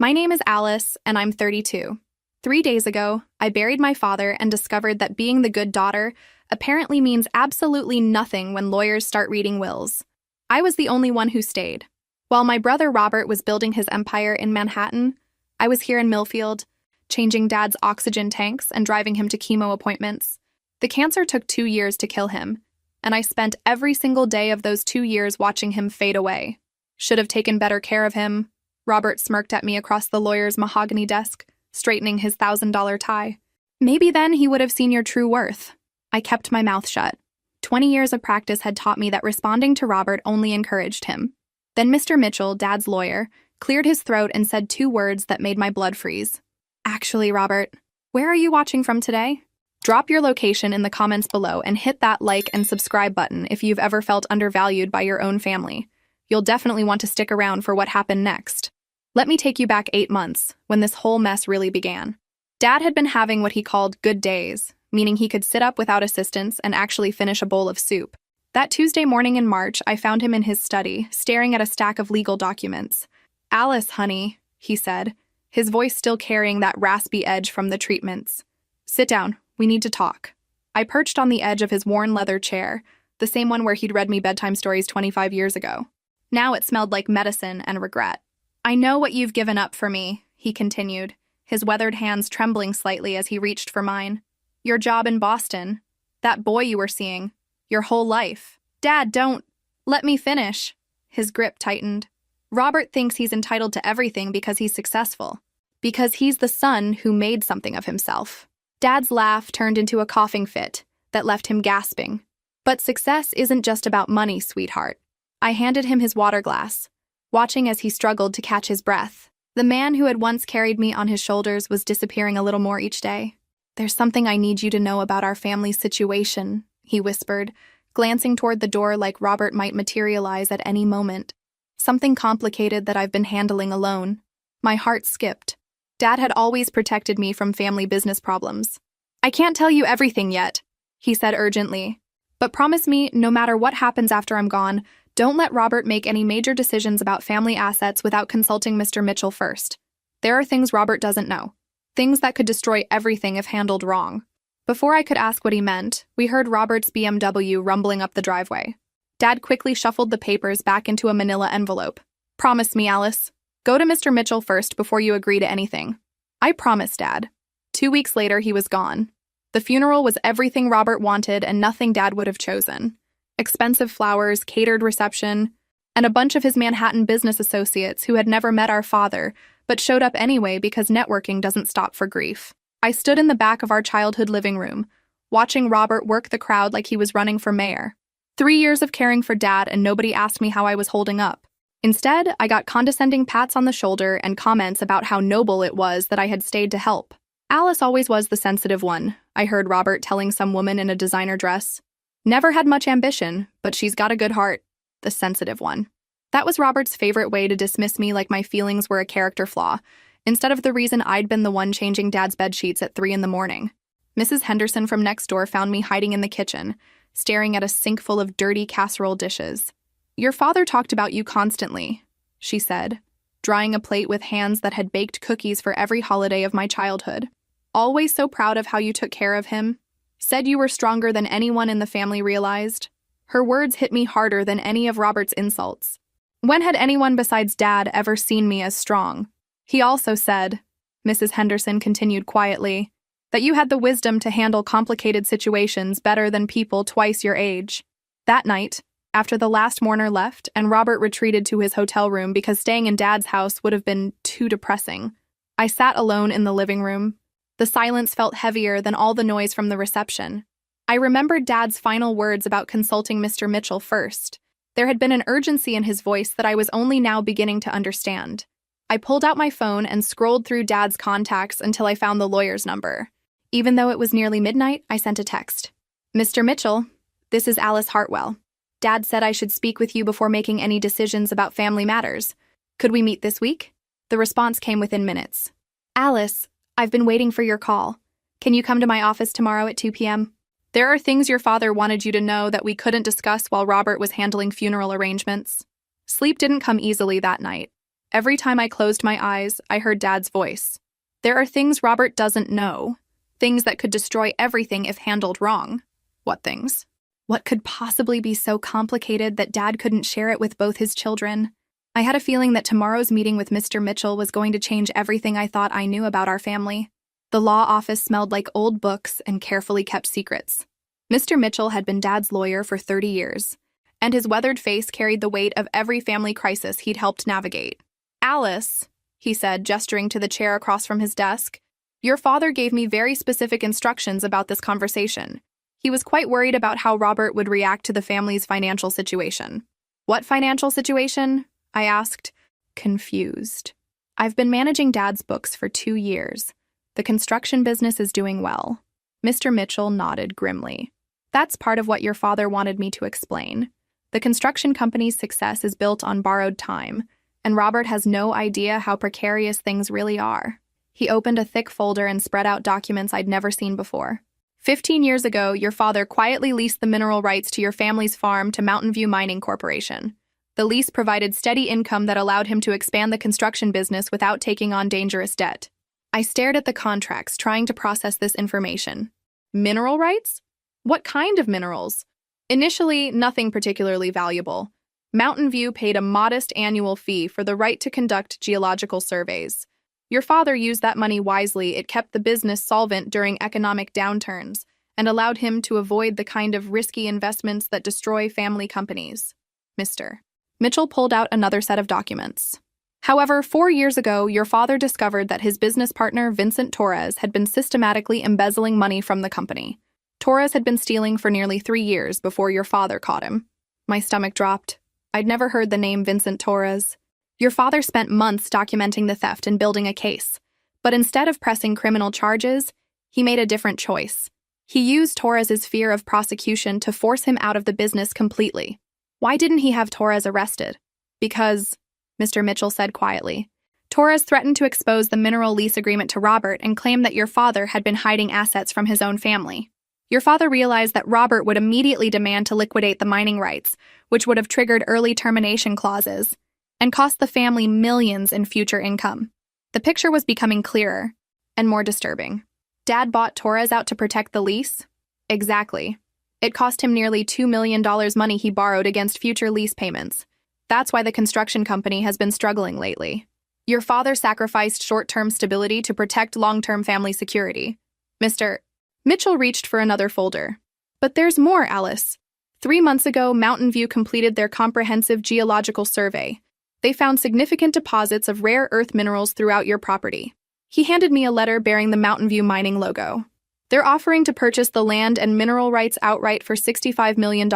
My name is Alice, and I'm 32. 3 days ago, I buried my father and discovered that being the good daughter apparently means absolutely nothing when lawyers start reading wills. I was the only one who stayed. While my brother Robert was building his empire in Manhattan, I was here in Millfield, changing Dad's oxygen tanks and driving him to chemo appointments. The cancer took 2 years to kill him, and I spent every single day of those 2 years watching him fade away. Should have taken better care of him. Robert smirked at me across the lawyer's mahogany desk, straightening his $1,000 tie. Maybe then he would have seen your true worth. I kept my mouth shut. 20 years of practice had taught me that responding to Robert only encouraged him. Then Mr. Mitchell, Dad's lawyer, cleared his throat and said 2 words that made my blood freeze. Actually, Robert, where are you watching from today? Drop your location in the comments below and hit that like and subscribe button if you've ever felt undervalued by your own family. You'll definitely want to stick around for what happened next. Let me take you back 8 months, when this whole mess really began. Dad had been having what he called good days, meaning he could sit up without assistance and actually finish a bowl of soup. That Tuesday morning in March, I found him in his study, staring at a stack of legal documents. "Alice, honey," he said, his voice still carrying that raspy edge from the treatments. "Sit down, we need to talk." I perched on the edge of his worn leather chair, the same one where he'd read me bedtime stories 25 years ago. Now it smelled like medicine and regret. "I know what you've given up for me," he continued, his weathered hands trembling slightly as he reached for mine. "Your job in Boston, that boy you were seeing, your whole life." "Dad, don't. Let me finish." His grip tightened. "Robert thinks he's entitled to everything because he's successful. Because he's the son who made something of himself." Dad's laugh turned into a coughing fit that left him gasping. "But success isn't just about money, sweetheart." I handed him his water glass, watching as he struggled to catch his breath. The man who had once carried me on his shoulders was disappearing a little more each day. "There's something I need you to know about our family situation," he whispered, glancing toward the door like Robert might materialize at any moment. "Something complicated that I've been handling alone." My heart skipped. Dad had always protected me from family business problems. "I can't tell you everything yet," he said urgently. "But promise me, no matter what happens after I'm gone, don't let Robert make any major decisions about family assets without consulting Mr. Mitchell first. There are things Robert doesn't know. Things that could destroy everything if handled wrong." Before I could ask what he meant, we heard Robert's BMW rumbling up the driveway. Dad quickly shuffled the papers back into a manila envelope. "Promise me, Alice. Go to Mr. Mitchell first before you agree to anything." I promised, Dad. 2 weeks later, he was gone. The funeral was everything Robert wanted and nothing Dad would have chosen. Expensive flowers, catered reception, and a bunch of his Manhattan business associates who had never met our father, but showed up anyway because networking doesn't stop for grief. I stood in the back of our childhood living room, watching Robert work the crowd like he was running for mayor. 3 years of caring for Dad and nobody asked me how I was holding up. Instead, I got condescending pats on the shoulder and comments about how noble it was that I had stayed to help. "Alice always was the sensitive one," I heard Robert telling some woman in a designer dress. "Never had much ambition, but she's got a good heart. The sensitive one." That was Robert's favorite way to dismiss me like my feelings were a character flaw, instead of the reason I'd been the one changing Dad's bedsheets at 3 a.m. Mrs. Henderson from next door found me hiding in the kitchen, staring at a sink full of dirty casserole dishes. "Your father talked about you constantly," she said, drying a plate with hands that had baked cookies for every holiday of my childhood. "Always so proud of how you took care of him. Said you were stronger than anyone in the family realized." Her words hit me harder than any of Robert's insults. When had anyone besides Dad ever seen me as strong? "He also said," Mrs. Henderson continued quietly, "that you had the wisdom to handle complicated situations better than people twice your age." That night, after the last mourner left and Robert retreated to his hotel room because staying in Dad's house would have been too depressing, I sat alone in the living room. The silence felt heavier than all the noise from the reception. I remembered Dad's final words about consulting Mr. Mitchell first. There had been an urgency in his voice that I was only now beginning to understand. I pulled out my phone and scrolled through Dad's contacts until I found the lawyer's number. Even though it was nearly midnight, I sent a text. "Mr. Mitchell, this is Alice Hartwell. Dad said I should speak with you before making any decisions about family matters. Could we meet this week?" The response came within minutes. "Alice, I've been waiting for your call. Can you come to my office tomorrow at 2 p.m.? There are things your father wanted you to know that we couldn't discuss while Robert was handling funeral arrangements." Sleep didn't come easily that night. Every time I closed my eyes, I heard Dad's voice. There are things Robert doesn't know. Things that could destroy everything if handled wrong. What things? What could possibly be so complicated that Dad couldn't share it with both his children? I had a feeling that tomorrow's meeting with Mr. Mitchell was going to change everything I thought I knew about our family. The law office smelled like old books and carefully kept secrets. Mr. Mitchell had been Dad's lawyer for 30 years, and his weathered face carried the weight of every family crisis he'd helped navigate. "Alice," he said, gesturing to the chair across from his desk, "your father gave me very specific instructions about this conversation. He was quite worried about how Robert would react to the family's financial situation." "What financial situation?" I asked, confused. "I've been managing Dad's books for 2 years. The construction business is doing well." Mr. Mitchell nodded grimly. "That's part of what your father wanted me to explain. The construction company's success is built on borrowed time, and Robert has no idea how precarious things really are." He opened a thick folder and spread out documents I'd never seen before. 15 years ago, your father quietly leased the mineral rights to your family's farm to Mountain View Mining Corporation. The lease provided steady income that allowed him to expand the construction business without taking on dangerous debt. I stared at the contracts, trying to process this information. Mineral rights? What kind of minerals? Initially, nothing particularly valuable. Mountain View paid a modest annual fee for the right to conduct geological surveys. Your father used that money wisely. It kept the business solvent during economic downturns and allowed him to avoid the kind of risky investments that destroy family companies. Mr. Mitchell pulled out another set of documents. However, 4 years ago, your father discovered that his business partner, Vincent Torres, had been systematically embezzling money from the company. Torres had been stealing for nearly 3 years before your father caught him. My stomach dropped. I'd never heard the name Vincent Torres. Your father spent months documenting the theft and building a case. But instead of pressing criminal charges, he made a different choice. He used Torres's fear of prosecution to force him out of the business completely. Why didn't he have Torres arrested? Because, Mr. Mitchell said quietly, Torres threatened to expose the mineral lease agreement to Robert and claimed that your father had been hiding assets from his own family. Your father realized that Robert would immediately demand to liquidate the mining rights, which would have triggered early termination clauses, and cost the family millions in future income. The picture was becoming clearer and more disturbing. Dad bought Torres out to protect the lease? Exactly. It cost him nearly $2 million money he borrowed against future lease payments. That's why the construction company has been struggling lately. Your father sacrificed short-term stability to protect long-term family security. Mr. Mitchell reached for another folder. But there's more, Alice. 3 months ago, Mountain View completed their comprehensive geological survey. They found significant deposits of rare earth minerals throughout your property. He handed me a letter bearing the Mountain View Mining logo. They're offering to purchase the land and mineral rights outright for $65 million,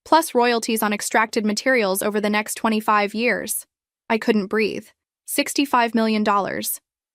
plus royalties on extracted materials over the next 25 years. I couldn't breathe. $65 million.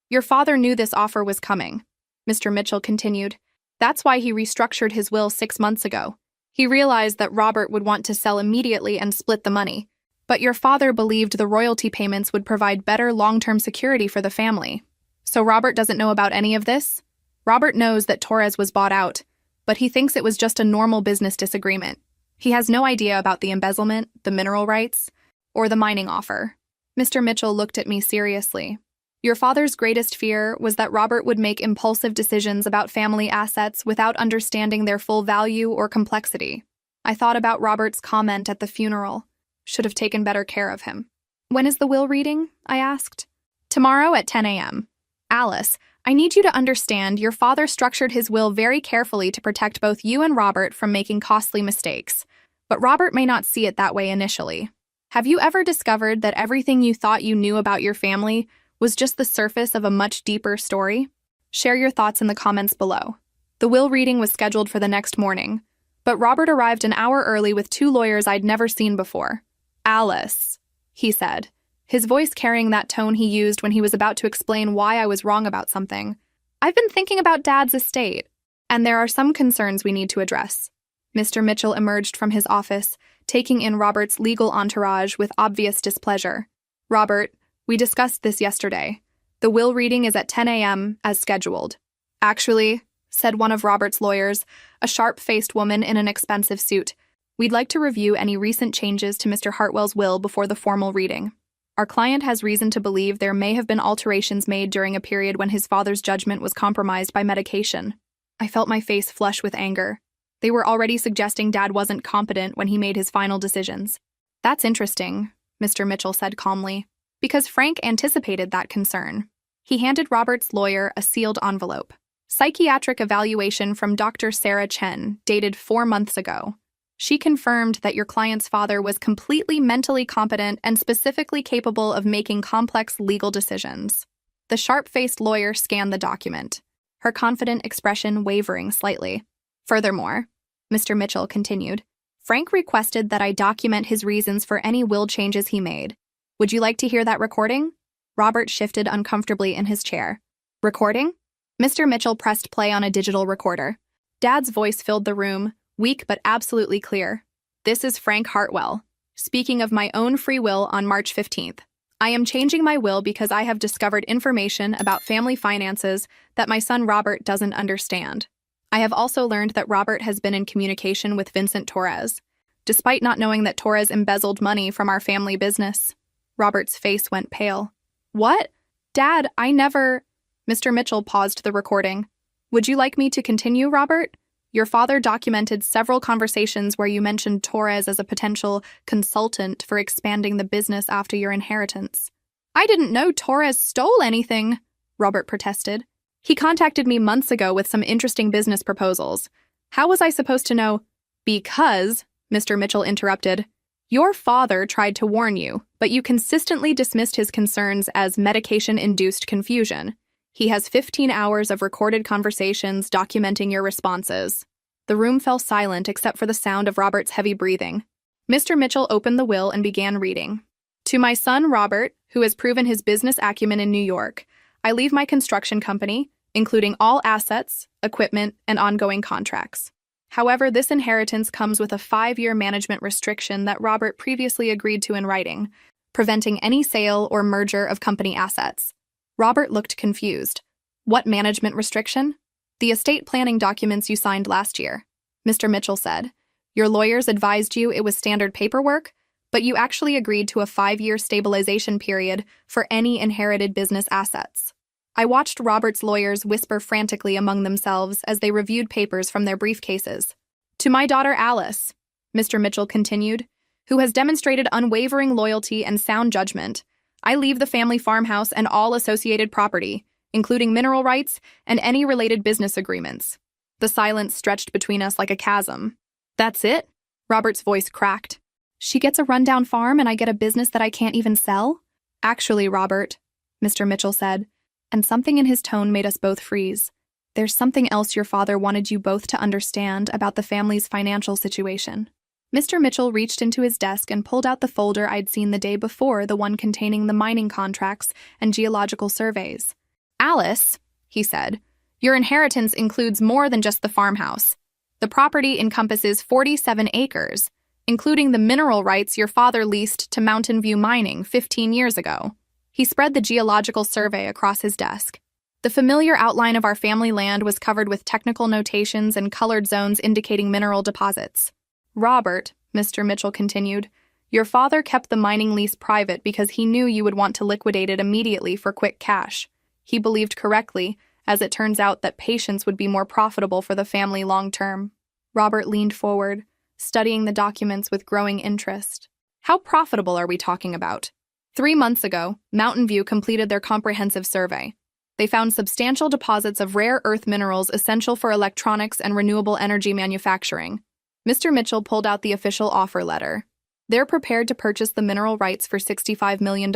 Your father knew this offer was coming. Mr. Mitchell continued. That's why he restructured his will 6 months ago. He realized that Robert would want to sell immediately and split the money. But your father believed the royalty payments would provide better long-term security for the family. So Robert doesn't know about any of this? Robert knows that Torres was bought out, but he thinks it was just a normal business disagreement. He has no idea about the embezzlement, the mineral rights, or the mining offer. Mr. Mitchell looked at me seriously. Your father's greatest fear was that Robert would make impulsive decisions about family assets without understanding their full value or complexity. I thought about Robert's comment at the funeral. Should have taken better care of him. When is the will reading? I asked. Tomorrow at 10 a.m. Alice, I need you to understand your father structured his will very carefully to protect both you and Robert from making costly mistakes. But Robert may not see it that way initially. Have you ever discovered that everything you thought you knew about your family was just the surface of a much deeper story? Share your thoughts in the comments below. The will reading was scheduled for the next morning, but Robert arrived an hour early with 2 lawyers I'd never seen before. Alice, he said, his voice carrying that tone he used when he was about to explain why I was wrong about something. I've been thinking about Dad's estate, and there are some concerns we need to address. Mr. Mitchell emerged from his office, taking in Robert's legal entourage with obvious displeasure. Robert, we discussed this yesterday. The will reading is at 10 a.m. as scheduled. Actually, said one of Robert's lawyers, a sharp-faced woman in an expensive suit, we'd like to review any recent changes to Mr. Hartwell's will before the formal reading. Our client has reason to believe there may have been alterations made during a period when his father's judgment was compromised by medication. I felt my face flush with anger. They were already suggesting Dad wasn't competent when he made his final decisions. That's interesting, Mr. Mitchell said calmly, because Frank anticipated that concern. He handed Robert's lawyer a sealed envelope. Psychiatric evaluation from Dr. Sarah Chen, dated 4 months ago. She confirmed that your client's father was completely mentally competent and specifically capable of making complex legal decisions. The sharp-faced lawyer scanned the document, her confident expression wavering slightly. Furthermore, Mr. Mitchell continued, Frank requested that I document his reasons for any will changes he made. Would you like to hear that recording? Robert shifted uncomfortably in his chair. Recording? Mr. Mitchell pressed play on a digital recorder. Dad's voice filled the room, weak but absolutely clear. This is Frank Hartwell, speaking of my own free will on March 15th. I am changing my will because I have discovered information about family finances that my son Robert doesn't understand. I have also learned that Robert has been in communication with Vincent Torres, despite not knowing that Torres embezzled money from our family business. Robert's face went pale. What? Dad, I never... Mr. Mitchell paused the recording. Would you like me to continue, Robert? Your father documented several conversations where you mentioned Torres as a potential consultant for expanding the business after your inheritance. I didn't know Torres stole anything, Robert protested. He contacted me months ago with some interesting business proposals. How was I supposed to know? Because, Mr. Mitchell interrupted, your father tried to warn you, but you consistently dismissed his concerns as medication-induced confusion. He has 15 hours of recorded conversations documenting your responses. The room fell silent except for the sound of Robert's heavy breathing. Mr. Mitchell opened the will and began reading. To my son, Robert, who has proven his business acumen in New York, I leave my construction company, including all assets, equipment, and ongoing contracts. However, this inheritance comes with a 5-year management restriction that Robert previously agreed to in writing, preventing any sale or merger of company assets. Robert looked confused. What management restriction? The estate planning documents you signed last year, Mr. Mitchell said. Your lawyers advised you it was standard paperwork, but you actually agreed to a 5-year stabilization period for any inherited business assets. I watched Robert's lawyers whisper frantically among themselves as they reviewed papers from their briefcases. To my daughter Alice, Mr. Mitchell continued, who has demonstrated unwavering loyalty and sound judgment, I leave the family farmhouse and all associated property, including mineral rights and any related business agreements. The silence stretched between us like a chasm. That's it? Robert's voice cracked. She gets a rundown farm and I get a business that I can't even sell? Actually, Robert, Mr. Mitchell said, and something in his tone made us both freeze. There's something else your father wanted you both to understand about the family's financial situation. Mr. Mitchell reached into his desk and pulled out the folder I'd seen the day before, the one containing the mining contracts and geological surveys. Alice, he said, your inheritance includes more than just the farmhouse. The property encompasses 47 acres, including the mineral rights your father leased to Mountain View Mining 15 years ago. He spread the geological survey across his desk. The familiar outline of our family land was covered with technical notations and colored zones indicating mineral deposits. Robert, Mr. Mitchell continued, your father kept the mining lease private because he knew you would want to liquidate it immediately for quick cash. He believed correctly, as it turns out that patience would be more profitable for the family long term. Robert leaned forward, studying the documents with growing interest. How profitable are we talking about? 3 months ago, Mountain View completed their comprehensive survey. They found substantial deposits of rare earth minerals essential for electronics and renewable energy manufacturing. Mr. Mitchell pulled out the official offer letter. They're prepared to purchase the mineral rights for $65 million,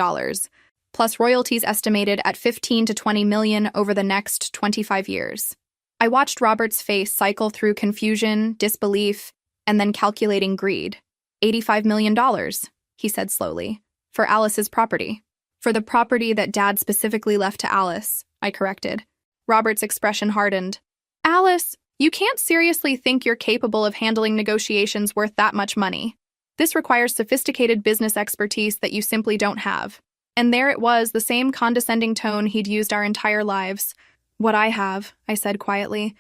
plus royalties estimated at $15 to $20 million over the next 25 years. I watched Robert's face cycle through confusion, disbelief, and then calculating greed. $85 million, he said slowly, for Alice's property. For the property that Dad specifically left to Alice, I corrected. Robert's expression hardened. Alice, you can't seriously think you're capable of handling negotiations worth that much money. This requires sophisticated business expertise that you simply don't have. And there it was, the same condescending tone he'd used our entire lives. What I have, I said quietly,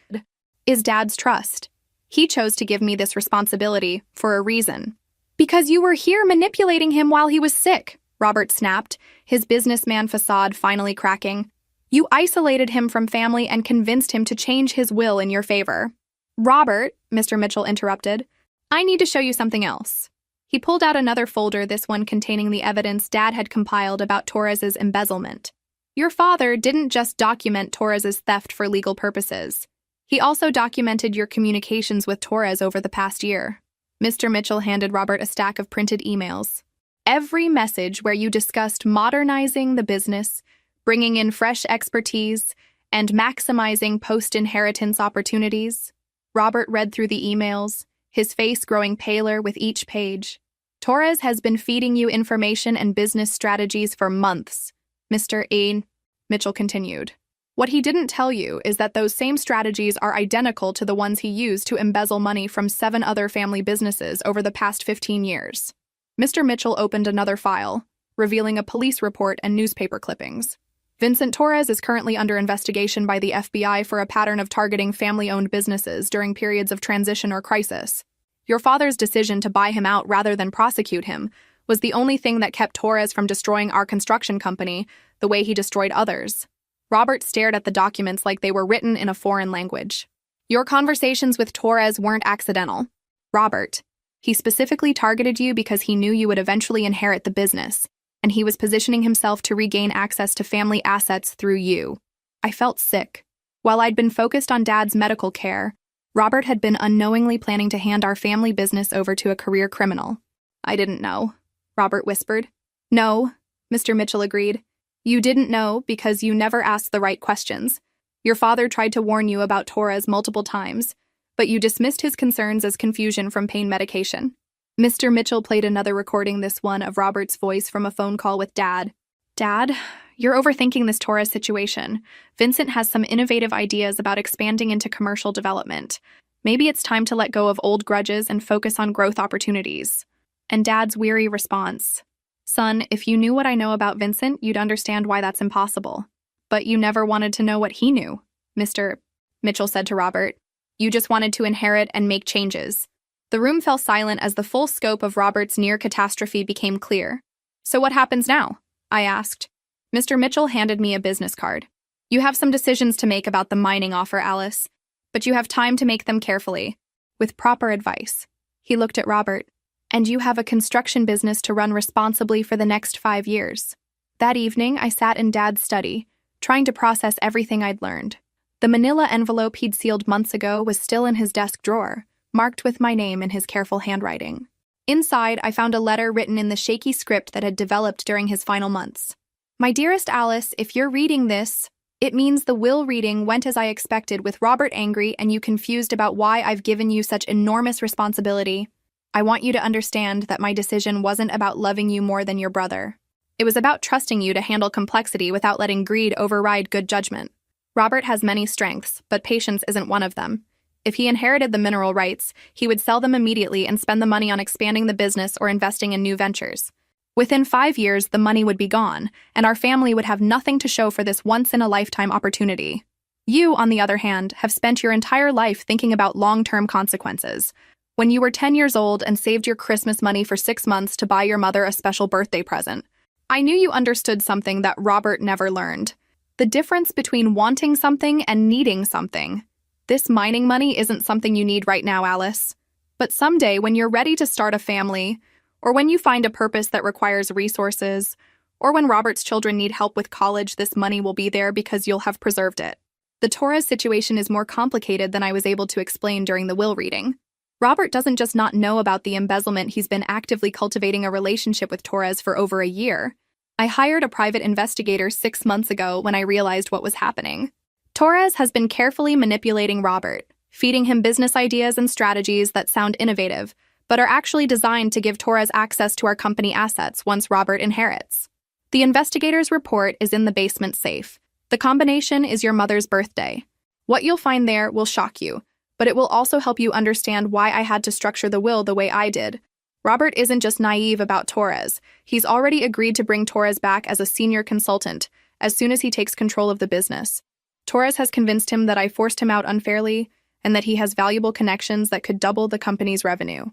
is Dad's trust. He chose to give me this responsibility for a reason. Because you were here manipulating him while he was sick, Robert snapped, his businessman facade finally cracking. You isolated him from family and convinced him to change his will in your favor. Robert, Mr. Mitchell interrupted, I need to show you something else. He pulled out another folder, this one containing the evidence Dad had compiled about Torres's embezzlement. Your father didn't just document Torres's theft for legal purposes. He also documented your communications with Torres over the past year. Mr. Mitchell handed Robert a stack of printed emails. Every message where you discussed modernizing the business, bringing in fresh expertise, and maximizing post-inheritance opportunities. Robert read through the emails, his face growing paler with each page. Torres has been feeding you information and business strategies for months, Mr. A. Mitchell continued. What he didn't tell you is that those same strategies are identical to the ones he used to embezzle money from 7 other family businesses over the past 15 years. Mr. Mitchell opened another file, revealing a police report and newspaper clippings. Vincent Torres is currently under investigation by the FBI for a pattern of targeting family-owned businesses during periods of transition or crisis. Your father's decision to buy him out rather than prosecute him was the only thing that kept Torres from destroying our construction company the way he destroyed others. Robert stared at the documents like they were written in a foreign language. Your conversations with Torres weren't accidental. Robert, he specifically targeted you because he knew you would eventually inherit the business, and he was positioning himself to regain access to family assets through you. I felt sick. While I'd been focused on Dad's medical care, Robert had been unknowingly planning to hand our family business over to a career criminal. I didn't know, Robert whispered. No, Mr. Mitchell agreed. You didn't know because you never asked the right questions. Your father tried to warn you about Torres multiple times, but you dismissed his concerns as confusion from pain medication. Mr. Mitchell played another recording, this one of Robert's voice from a phone call with Dad. Dad, you're overthinking this Torres situation. Vincent has some innovative ideas about expanding into commercial development. Maybe it's time to let go of old grudges and focus on growth opportunities. And Dad's weary response. Son, if you knew what I know about Vincent, you'd understand why that's impossible. But you never wanted to know what he knew, Mr. Mitchell said to Robert. You just wanted to inherit and make changes. The room fell silent as the full scope of Robert's near catastrophe became clear. So what happens now? I asked. Mr. Mitchell handed me a business card. You have some decisions to make about the mining offer, Alice, but you have time to make them carefully, with proper advice. He looked at Robert. And you have a construction business to run responsibly for the next 5 years. That evening, I sat in Dad's study, trying to process everything I'd learned. The manila envelope he'd sealed months ago was still in his desk drawer, marked with my name in his careful handwriting. Inside, I found a letter written in the shaky script that had developed during his final months. My dearest Alice, if you're reading this, it means the will reading went as I expected, with Robert angry and you confused about why I've given you such enormous responsibility. I want you to understand that my decision wasn't about loving you more than your brother. It was about trusting you to handle complexity without letting greed override good judgment. Robert has many strengths, but patience isn't one of them. If he inherited the mineral rights, he would sell them immediately and spend the money on expanding the business or investing in new ventures. Within 5 years, the money would be gone, and our family would have nothing to show for this once-in-a-lifetime opportunity. You, on the other hand, have spent your entire life thinking about long-term consequences. When you were 10 years old and saved your Christmas money for 6 months to buy your mother a special birthday present, I knew you understood something that Robert never learned. The difference between wanting something and needing something. This mining money isn't something you need right now, Alice. But someday, when you're ready to start a family, or when you find a purpose that requires resources, or when Robert's children need help with college, this money will be there because you'll have preserved it. The Torres situation is more complicated than I was able to explain during the will reading. Robert doesn't just not know about the embezzlement, he's been actively cultivating a relationship with Torres for over a year. I hired a private investigator 6 months ago when I realized what was happening. Torres has been carefully manipulating Robert, feeding him business ideas and strategies that sound innovative, but are actually designed to give Torres access to our company assets once Robert inherits. The investigator's report is in the basement safe. The combination is your mother's birthday. What you'll find there will shock you, but it will also help you understand why I had to structure the will the way I did. Robert isn't just naive about Torres. He's already agreed to bring Torres back as a senior consultant as soon as he takes control of the business. Torres has convinced him that I forced him out unfairly and that he has valuable connections that could double the company's revenue.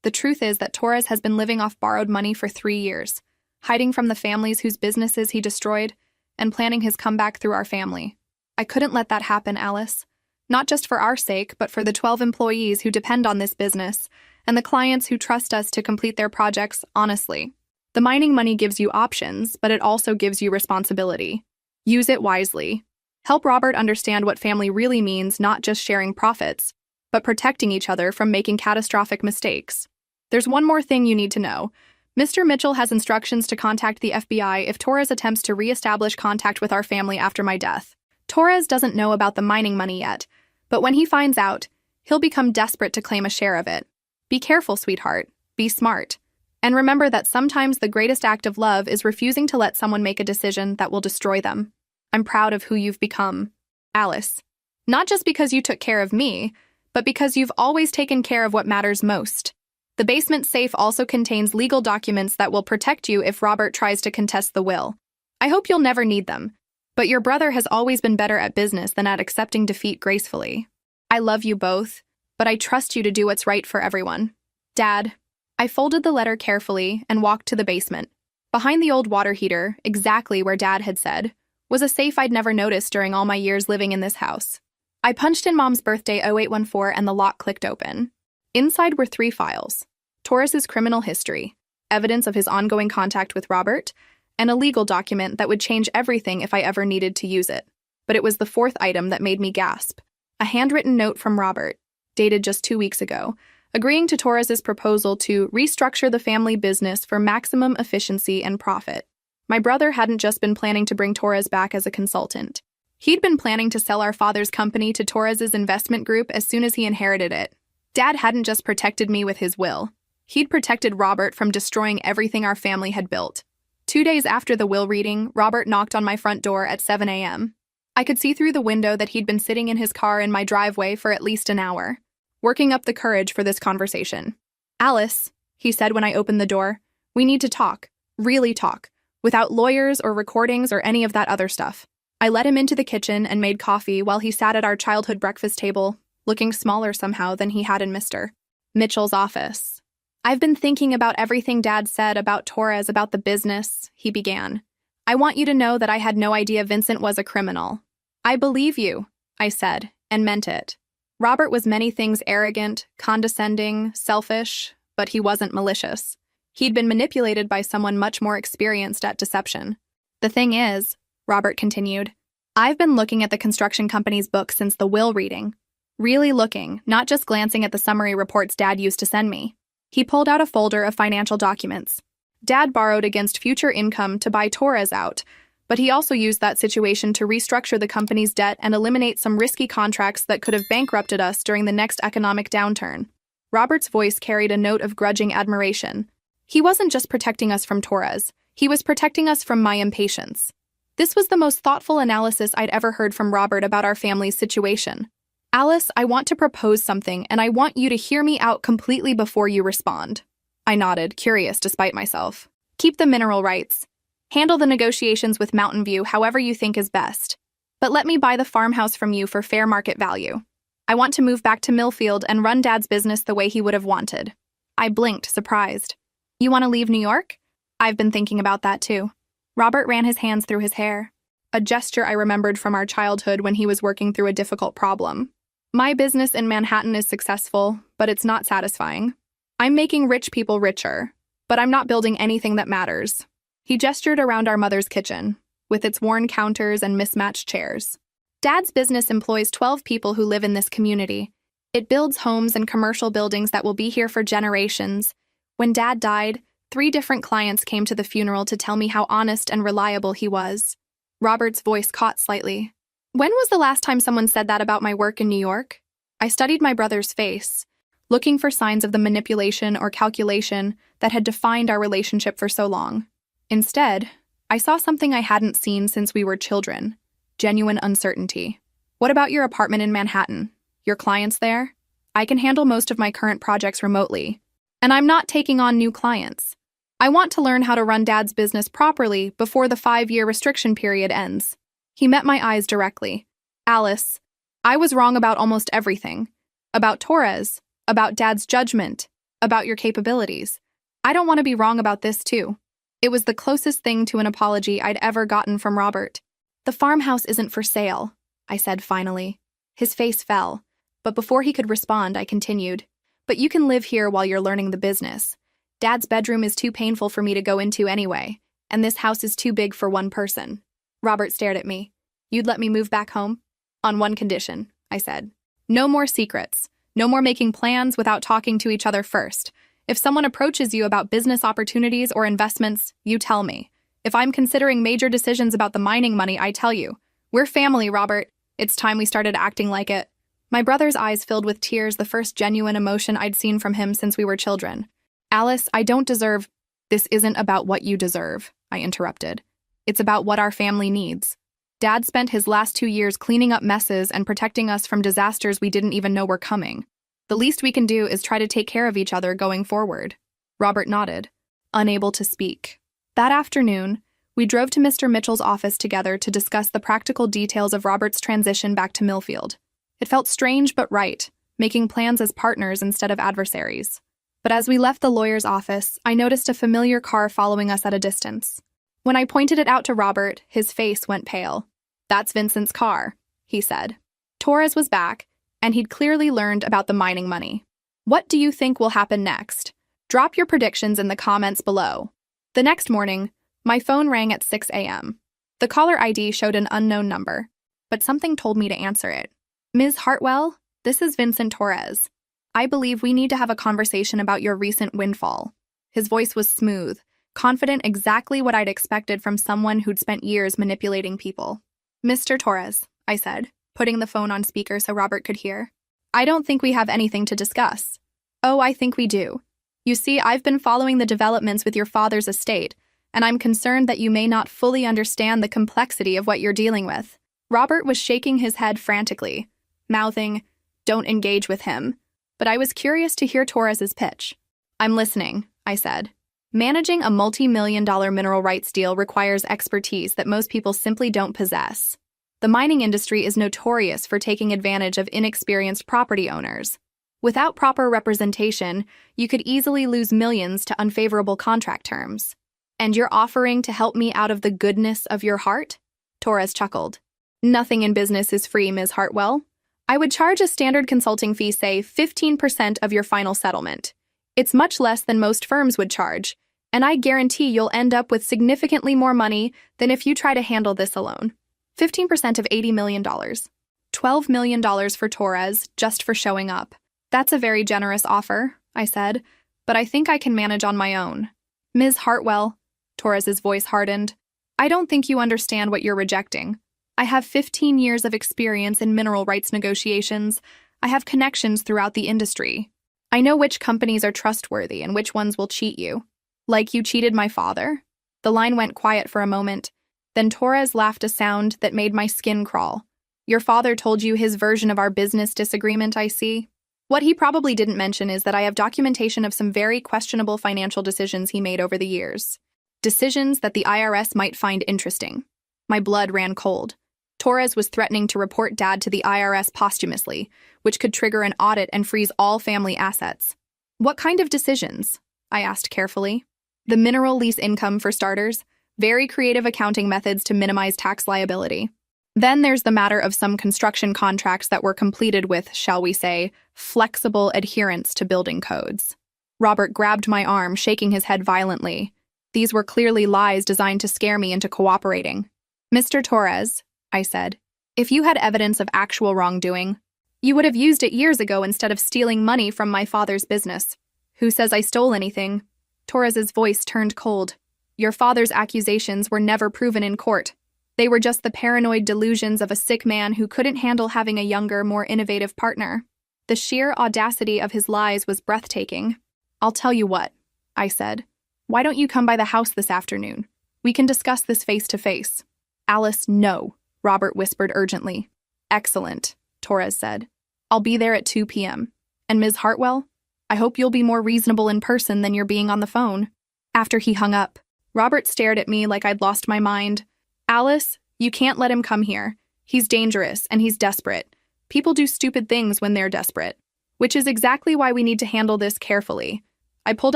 The truth is that Torres has been living off borrowed money for 3 years. hiding from the families whose businesses he destroyed, and planning his comeback through our family. I couldn't let that happen, Alice. Not just for our sake, but for the 12 employees who depend on this business, and the clients who trust us to complete their projects honestly. The mining money gives you options, but it also gives you responsibility. Use it wisely. Help Robert understand what family really means, not just sharing profits, but protecting each other from making catastrophic mistakes. There's one more thing you need to know. Mr. Mitchell has instructions to contact the FBI if Torres attempts to re-establish contact with our family after my death. Torres doesn't know about the mining money yet, but when he finds out, he'll become desperate to claim a share of it. Be careful, sweetheart. Be smart. And remember that sometimes the greatest act of love is refusing to let someone make a decision that will destroy them. I'm proud of who you've become, Alice. Not just because you took care of me, but because you've always taken care of what matters most. The basement safe also contains legal documents that will protect you if Robert tries to contest the will. I hope you'll never need them, but your brother has always been better at business than at accepting defeat gracefully. I love you both, but I trust you to do what's right for everyone. Dad. I folded the letter carefully and walked to the basement. Behind the old water heater, exactly where Dad had said, was a safe I'd never noticed during all my years living in this house. I punched in Mom's birthday 0814 and the lock clicked open. Inside were 3 files: Torres's criminal history, evidence of his ongoing contact with Robert, and a legal document that would change everything if I ever needed to use it. But it was the 4th item that made me gasp: a handwritten note from Robert, dated just 2 weeks ago, agreeing to Torres's proposal to restructure the family business for maximum efficiency and profit. My brother hadn't just been planning to bring Torres back as a consultant. He'd been planning to sell our father's company to Torres's investment group as soon as he inherited it. Dad hadn't just protected me with his will. He'd protected Robert from destroying everything our family had built. 2 days after the will reading, Robert knocked on my front door at 7 a.m. I could see through the window that he'd been sitting in his car in my driveway for at least an hour, working up the courage for this conversation. Alice, he said when I opened the door, we need to talk, really talk, without lawyers or recordings or any of that other stuff. I led him into the kitchen and made coffee while he sat at our childhood breakfast table, looking smaller somehow than he had in Mr. Mitchell's office. I've been thinking about everything Dad said about Torres, about the business, he began. I want you to know that I had no idea Vincent was a criminal. I believe you, I said, and meant it. Robert was many things: arrogant, condescending, selfish, but he wasn't malicious. He'd been manipulated by someone much more experienced at deception. The thing is, Robert continued, I've been looking at the construction company's book since the will reading. Really looking, not just glancing at the summary reports Dad used to send me. He pulled out a folder of financial documents. Dad borrowed against future income to buy Torres out, but he also used that situation to restructure the company's debt and eliminate some risky contracts that could have bankrupted us during the next economic downturn. Robert's voice carried a note of grudging admiration. He wasn't just protecting us from Torres, he was protecting us from my impatience. This was the most thoughtful analysis I'd ever heard from Robert about our family's situation. Alice, I want to propose something, and I want you to hear me out completely before you respond. I nodded, curious despite myself. Keep the mineral rights. Handle the negotiations with Mountain View however you think is best. But let me buy the farmhouse from you for fair market value. I want to move back to Millfield and run Dad's business the way he would have wanted. I blinked, surprised. You want to leave New York? I've been thinking about that too. Robert ran his hands through his hair, a gesture I remembered from our childhood when he was working through a difficult problem. My business in Manhattan is successful, but it's not satisfying. I'm making rich people richer, but I'm not building anything that matters. He gestured around our mother's kitchen, with its worn counters and mismatched chairs. Dad's business employs 12 people who live in this community. It builds homes and commercial buildings that will be here for generations. When Dad died, 3 different clients came to the funeral to tell me how honest and reliable he was. Robert's voice caught slightly. When was the last time someone said that about my work in New York? I studied my brother's face, looking for signs of the manipulation or calculation that had defined our relationship for so long. Instead, I saw something I hadn't seen since we were children: genuine uncertainty. What about your apartment in Manhattan? Your clients there? I can handle most of my current projects remotely, and I'm not taking on new clients. I want to learn how to run Dad's business properly before the 5-year restriction period ends. He met my eyes directly. Alice, I was wrong about almost everything. About Torres, about Dad's judgment, about your capabilities. I don't want to be wrong about this too. It was the closest thing to an apology I'd ever gotten from Robert. "The farmhouse isn't for sale," I said finally. His face fell, but before he could respond, I continued. "But you can live here while you're learning the business. Dad's bedroom is too painful for me to go into anyway, and this house is too big for one person." Robert stared at me. "You'd let me move back home?" "On one condition," I said. "No more secrets. No more making plans without talking to each other first. If someone approaches you about business opportunities or investments, you tell me. If I'm considering major decisions about the mining money, I tell you. We're family, Robert. It's time we started acting like it." My brother's eyes filled with tears, the first genuine emotion I'd seen from him since we were children. "Alice, I don't deserve—" "This isn't about what you deserve," I interrupted. "It's about what our family needs. Dad spent his last 2 years cleaning up messes and protecting us from disasters we didn't even know were coming. The least we can do is try to take care of each other going forward." Robert nodded, unable to speak. That afternoon, we drove to Mr. Mitchell's office together to discuss the practical details of Robert's transition back to Millfield. It felt strange but right, making plans as partners instead of adversaries. But as we left the lawyer's office, I noticed a familiar car following us at a distance. When I pointed it out to Robert, his face went pale. "That's Vincent's car," he said. Torres was back, and he'd clearly learned about the mining money. What do you think will happen next? Drop your predictions in the comments below. The next morning, my phone rang at 6 a.m. The caller ID showed an unknown number, but something told me to answer it. "Ms. Hartwell, this is Vincent Torres. I believe we need to have a conversation about your recent windfall." His voice was smooth, confident, exactly what I'd expected from someone who'd spent years manipulating people. "Mr. Torres," I said, putting the phone on speaker so Robert could hear. "I don't think we have anything to discuss." "Oh, I think we do. You see, I've been following the developments with your father's estate, and I'm concerned that you may not fully understand the complexity of what you're dealing with." Robert was shaking his head frantically, mouthing, "Don't engage with him." But I was curious to hear Torres's pitch. "I'm listening," I said. "Managing a multi-million-dollar mineral rights deal requires expertise that most people simply don't possess. The mining industry is notorious for taking advantage of inexperienced property owners. Without proper representation, you could easily lose millions to unfavorable contract terms. And you're offering to help me out of the goodness of your heart?" Torres chuckled. "Nothing in business is free, Ms. Hartwell. I would charge a standard consulting fee, say 15% of your final settlement. It's much less than most firms would charge, and I guarantee you'll end up with significantly more money than if you try to handle this alone. 15% of $80 million. $12 million for Torres, just for showing up. That's a very generous offer," I said, "but I think I can manage on my own." "Ms. Hartwell," Torres's voice hardened, "I don't think you understand what you're rejecting. I have 15 years of experience in mineral rights negotiations. I have connections throughout the industry. I know which companies are trustworthy and which ones will cheat you. Like you cheated my father?" The line went quiet for a moment. Then Torres laughed a sound that made my skin crawl. "Your father told you his version of our business disagreement, I see. What he probably didn't mention is that I have documentation of some very questionable financial decisions he made over the years. Decisions that the IRS might find interesting." My blood ran cold. Torres was threatening to report Dad to the IRS posthumously, which could trigger an audit and freeze all family assets. "What kind of decisions?" I asked carefully. "The mineral lease income, for starters. Very creative accounting methods to minimize tax liability. Then there's the matter of some construction contracts that were completed with, shall we say, flexible adherence to building codes." Robert grabbed my arm, shaking his head violently. These were clearly lies designed to scare me into cooperating. "Mr. Torres," I said, "if you had evidence of actual wrongdoing, you would have used it years ago instead of stealing money from my father's business." "Who says I stole anything?" Torres's voice turned cold. "Your father's accusations were never proven in court. They were just the paranoid delusions of a sick man who couldn't handle having a younger, more innovative partner." The sheer audacity of his lies was breathtaking. "I'll tell you what," I said. "Why don't you come by the house this afternoon? We can discuss this face to face." "Alice, no," Robert whispered urgently. "Excellent," Torres said. "I'll be there at 2 p.m. And Ms. Hartwell, I hope you'll be more reasonable in person than you're being on the phone." After he hung up, Robert stared at me like I'd lost my mind. "Alice, you can't let him come here. He's dangerous and he's desperate. People do stupid things when they're desperate. Which is exactly why we need to handle this carefully." I pulled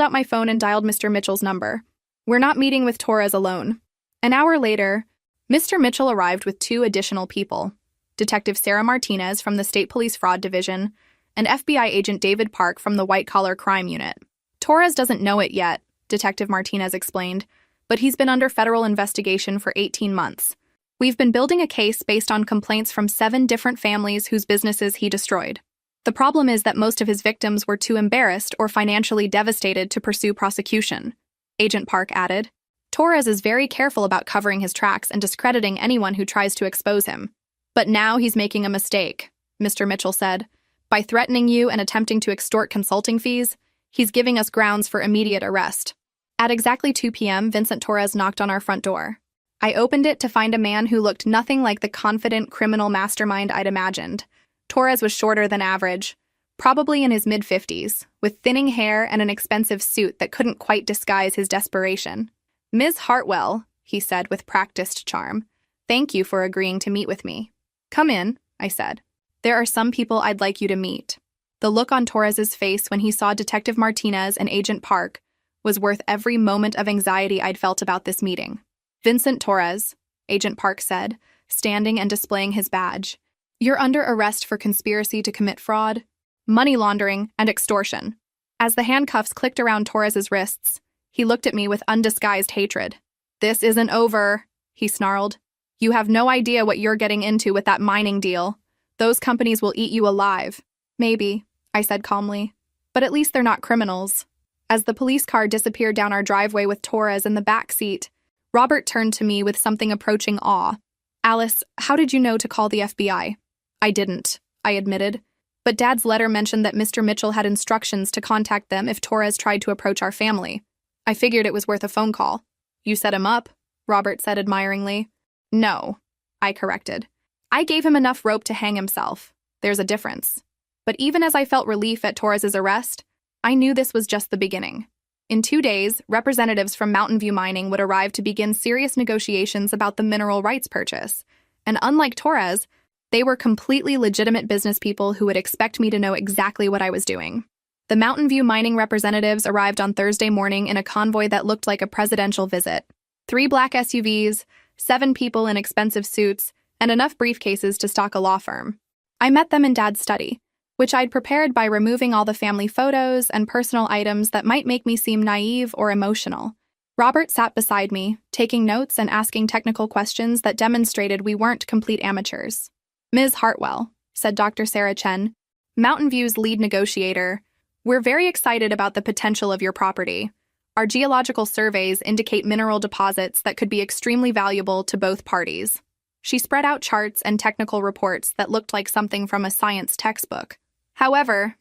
out my phone and dialed Mr. Mitchell's number. We're not meeting with Torres alone. An hour later, Mr. Mitchell arrived with 2 additional people, Detective Sarah Martinez from the State Police Fraud Division and FBI Agent David Park from the White Collar Crime Unit. Torres doesn't know it yet, Detective Martinez explained, but he's been under federal investigation for 18 months. We've been building a case based on complaints from 7 different families whose businesses he destroyed. The problem is that most of his victims were too embarrassed or financially devastated to pursue prosecution, Agent Park added. Torres is very careful about covering his tracks and discrediting anyone who tries to expose him. But now he's making a mistake, Mr. Mitchell said. By threatening you and attempting to extort consulting fees, he's giving us grounds for immediate arrest. At exactly 2 p.m., Vincent Torres knocked on our front door. I opened it to find a man who looked nothing like the confident criminal mastermind I'd imagined. Torres was shorter than average, probably in his mid-50s, with thinning hair and an expensive suit that couldn't quite disguise his desperation. "Ms. Hartwell," he said with practiced charm, "thank you for agreeing to meet with me." "Come in," I said. "There are some people I'd like you to meet." The look on Torres's face when he saw Detective Martinez and Agent Park was worth every moment of anxiety I'd felt about this meeting. "Vincent Torres," Agent Park said, standing and displaying his badge. "You're under arrest for conspiracy to commit fraud, money laundering, and extortion." As the handcuffs clicked around Torres's wrists, he looked at me with undisguised hatred. "This isn't over," he snarled. "You have no idea what you're getting into with that mining deal. Those companies will eat you alive." "Maybe," I said calmly, "but at least they're not criminals." As the police car disappeared down our driveway with Torres in the back seat, Robert turned to me with something approaching awe. "Alice, how did you know to call the FBI?" "I didn't," I admitted. "But Dad's letter mentioned that Mr. Mitchell had instructions to contact them if Torres tried to approach our family. I figured it was worth a phone call." "You set him up?" Robert said admiringly. "No," I corrected. "I gave him enough rope to hang himself. There's a difference." But even as I felt relief at Torres's arrest, I knew this was just the beginning. In 2 days, representatives from Mountain View Mining would arrive to begin serious negotiations about the mineral rights purchase. And unlike Torres, they were completely legitimate business people who would expect me to know exactly what I was doing. The Mountain View Mining representatives arrived on Thursday morning in a convoy that looked like a presidential visit. 3 black SUVs, 7 people in expensive suits, and enough briefcases to stock a law firm. I met them in Dad's study, which I'd prepared by removing all the family photos and personal items that might make me seem naive or emotional. Robert sat beside me, taking notes and asking technical questions that demonstrated we weren't complete amateurs. "Ms. Hartwell," said Dr. Sarah Chen, Mountain View's lead negotiator, "we're very excited about the potential of your property. Our geological surveys indicate mineral deposits that could be extremely valuable to both parties." She spread out charts and technical reports that looked like something from a science textbook. "However,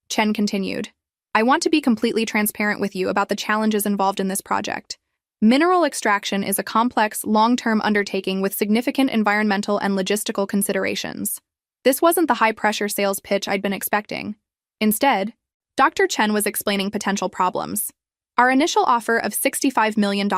Chen continued, "I want to be completely transparent with you about the challenges involved in this project. Mineral extraction is a complex, long-term undertaking with significant environmental and logistical considerations. This wasn't the high-pressure sales pitch I'd been expecting. Instead, Dr. Chen was explaining potential problems. Our initial offer of $65 million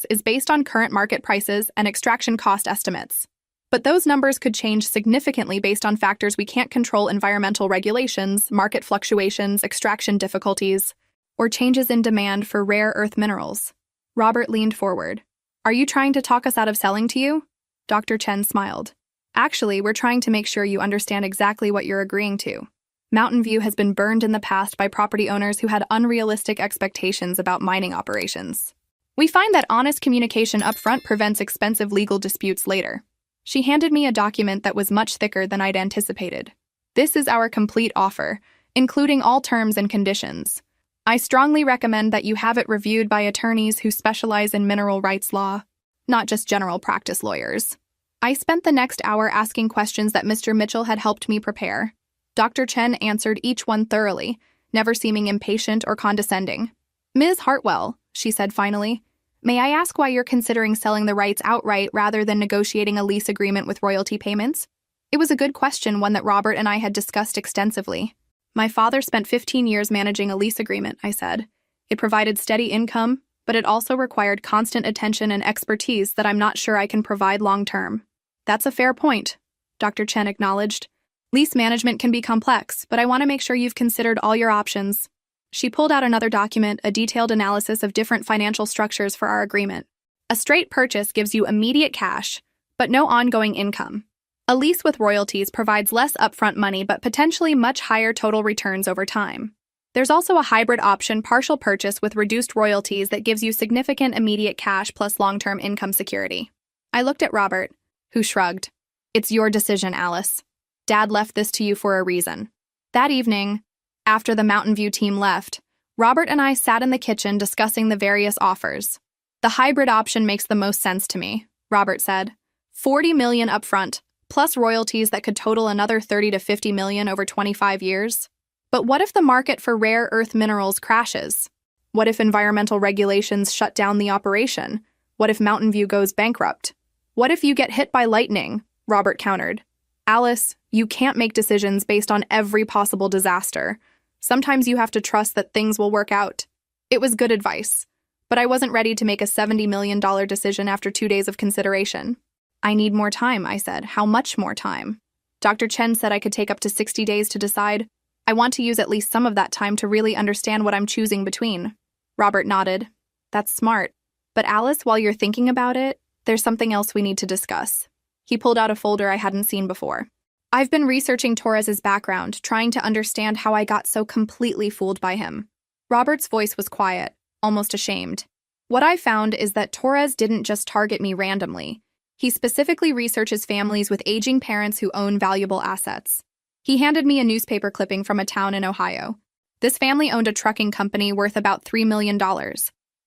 is based on current market prices and extraction cost estimates. But those numbers could change significantly based on factors we can't control: environmental regulations, market fluctuations, extraction difficulties, or changes in demand for rare earth minerals." Robert leaned forward. "Are you trying to talk us out of selling to you?" Dr. Chen smiled. "Actually, we're trying to make sure you understand exactly what you're agreeing to. Mountain View has been burned in the past by property owners who had unrealistic expectations about mining operations. We find that honest communication up front prevents expensive legal disputes later." She handed me a document that was much thicker than I'd anticipated. "This is our complete offer, including all terms and conditions. I strongly recommend that you have it reviewed by attorneys who specialize in mineral rights law, not just general practice lawyers." I spent the next hour asking questions that Mr. Mitchell had helped me prepare. Dr. Chen answered each one thoroughly, never seeming impatient or condescending. "Ms. Hartwell," she said finally, "may I ask why you're considering selling the rights outright rather than negotiating a lease agreement with royalty payments?" It was a good question, one that Robert and I had discussed extensively. "My father spent 15 years managing a lease agreement," I said. "It provided steady income, but it also required constant attention and expertise that I'm not sure I can provide long-term." "That's a fair point," Dr. Chen acknowledged. "Lease management can be complex, but I want to make sure you've considered all your options." She pulled out another document, a detailed analysis of different financial structures for our agreement. A straight purchase gives you immediate cash, but no ongoing income. A lease with royalties provides less upfront money but potentially much higher total returns over time. There's also a hybrid option, partial purchase with reduced royalties, that gives you significant immediate cash plus long-term income security. I looked at Robert, who shrugged. It's your decision, Alice. Dad left this to you for a reason. That evening, after the Mountain View team left, Robert and I sat in the kitchen discussing the various offers. The hybrid option makes the most sense to me, Robert said. $40 million upfront, plus royalties that could total another $30 to $50 million over 25 years. But what if the market for rare earth minerals crashes? What if environmental regulations shut down the operation? What if Mountain View goes bankrupt? What if you get hit by lightning? Robert countered. Alice, you can't make decisions based on every possible disaster. Sometimes you have to trust that things will work out. It was good advice, but I wasn't ready to make a $70 million decision after 2 days of consideration. I need more time, I said. How much more time? Dr. Chen said I could take up to 60 days to decide. I want to use at least some of that time to really understand what I'm choosing between. Robert nodded. That's smart. But Alice, while you're thinking about it, there's something else we need to discuss. He pulled out a folder I hadn't seen before. I've been researching Torres's background, trying to understand how I got so completely fooled by him. Robert's voice was quiet, almost ashamed. What I found is that Torres didn't just target me randomly. He specifically researches families with aging parents who own valuable assets. He handed me a newspaper clipping from a town in Ohio. This family owned a trucking company worth about $3 million.